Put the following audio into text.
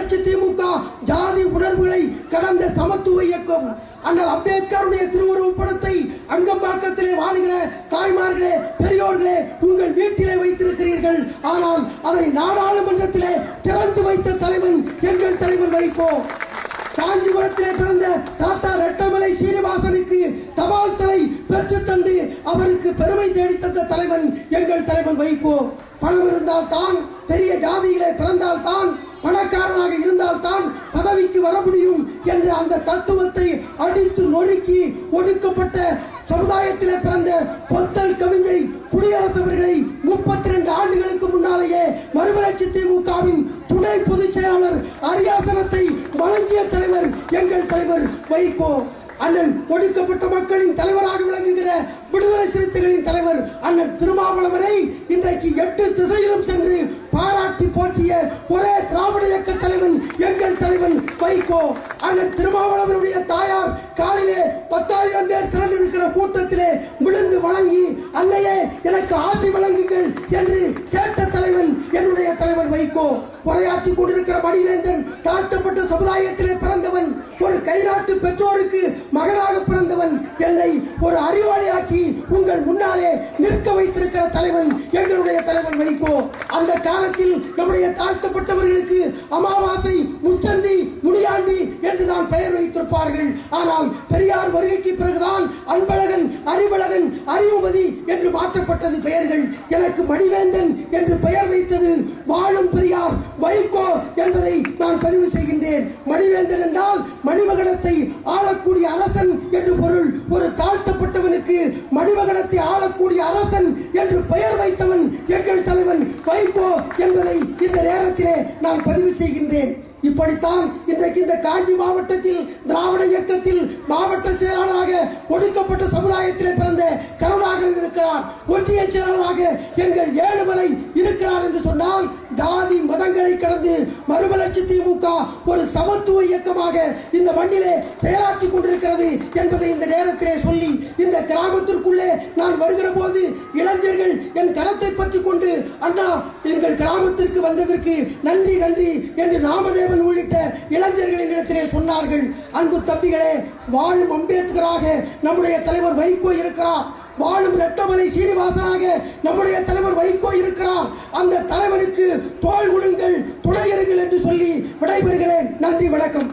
மறுமலர்ச்சி திமுக ஜாதி உணர்வுகளை கடந்த சமத்துவ இயக்கம். அண்ணல் அம்பேத்கருடைய திருவுருவப் படத்தை அங்கம்பாக்கத்திலே வாழுகிற தாய்மார்களே, பெரியோர்களே, உங்கள் வீட்டிலே வைத்திருக்கிறீர்கள். ஆனால் அதை நாடாளுமன்றத்திலே திறந்து வைத்த தலைவன் எங்கள் தலைவன் வைகோ. காஞ்சிபுரத்திலே பிறந்த தாத்தா ரெட்டமலை சீனிவாசனுக்கு தபால் தலை பெற்று தந்து அவருக்கு பெருமை தேடி தந்த தலைவன் எங்கள் தலைவன் வைகோ. பணம் இருந்தால் தான், பெரிய ஜாதியிலே பிறந்தால் தான், பணக்காரனாக இருந்தால் தான் பதவிக்கு வர முடியும் என்ற அந்த தத்துவத்தை அடித்து நொறுக்கி ஒடுக்கப்பட்ட சமுதாயத்திலே பிறந்த பொத்தல் கவிஞை குடியரசவர்களை 32 ஆண்டுகளுக்கு முன்னாலேயே மறுமலர்ச்சி திமுகவின் துணை பொதுச் செயலாளர் அரியாசனத்தை வழங்கிய தலைவர் எங்கள் தலைவர் வைகோ. அண்ணன் ஒடுக்கப்பட்ட மக்களின் தலைவராக விளங்குகிற விடுதலை சிறுத்தைகளின் தலைவர் அண்ணன் திருமாவளவரை இன்றைக்கு 8 திசையிலும் சென்று பாராட்டி போற்றிய ஒரே திராவிட இயக்க தலைவன் எங்கள் தலைவன் வைகோ. அண்ணன் திருமாவளவனுடைய தாயார் காலிலே 10,000 பேர் திரண்டிருக்கிற கூட்டத்திலே விழுந்து வழங்கி, அன்னையே எனக்கு ஆசி வழங்குங்கள் என்று கேட்ட தலைவன் என்னுடைய தலைவன் வைகோ. உரையாற்றி கொண்டிருக்கிற மணிவேந்தன் தாழ்த்தப்பட்ட சமுதாயத்திலே பிறந்தவன், ஒரு கைநாட்டு பெற்றோருக்கு மகனாக பிறந்தவன். என்னை ஒரு அறிவாளியாக்கி உங்கள் முன்னாலே நிற்க வைத்திருக்கிற தலைவன் எங்களுடைய தலைவன் வைகோ. அந்த காலத்தில் நம்முடைய தாழ்த்தப்பட்டவர்களுக்கு அமாவாசை, முச்சந்தி, முனியாண்டி என்றுதான் பெயர் வைத்திருப்பார்கள். ஆனால் பெரியார் வருகைக்கு பிறகுதான் அன்பழகன், அறிவழகன், அறிவுமதி என்று மாற்றப்பட்டது பெயர்கள். எனக்கு மணிவேந்தன் என்று பெயர் வைத்தது வாழும் பெரியார் வைகோ என்பதை நான் பதிவு செய்கின்றேன். மணிவேந்தன் என்றால் மணிமகனத்தை ஆளக்கூடிய அரசன் என்று பொருள். ஒரு தாழ்த்தப்பட்டவனுக்கு மணிமகனத்தை ஆளக்கூடிய அரசன் என்று பெயர் வைத்தவன் எங்கள் தலைவன் வைகோ என்பதை இந்த நேரத்திலே நான் பதிவு செய்கின்றேன். இப்படித்தான் இன்றைக்கு இந்த காஞ்சி மாவட்டத்தில் திராவிட இயக்கத்தில் மாவட்ட செயலாளராக ஒடுக்கப்பட்ட சமுதாயத்திலே பிறந்த கருணாகரன் இருக்கிறார். ஒன்றிய செயலாளராக எங்கள் ஏழுமலை இருக்கிறார் என்று சொன்னால், ஜாதி மதங்களை கடந்து மறுமலர்ச்சி திமுக ஒரு சமத்துவ இயக்கமாக இந்த மண்ணிலே செயலாற்றி கொண்டிருக்கிறது என்பதை இந்த நேரத்திலே சொல்லி, இந்த கிராமத்திற்குள்ளே நான் வருகிற போது இளைஞர்கள் என் கரத்தை பற்றி கொண்டு, அண்ணா எங்கள் கிராமத்திற்கு வந்ததற்கு நன்றி நன்றி என்று நாமதேவன் உள்ளிட்ட இளைஞர்களின் இடத்திலே சொன்னார்கள். அன்பு தம்பிகளே, வாழும் அம்பேத்கராக நம்முடைய தலைவர் வைகோ இருக்கிறார். வாழும் ரெட்டமலை சீனிவாசனாக நம்முடைய தலைவர் வைகோ இருக்கிறார். அந்த தலைவனுக்கு தோள் கொடுங்கள், துணையருங்கள் என்று சொல்லி விடைபெறுகிறேன். நன்றி, வணக்கம்.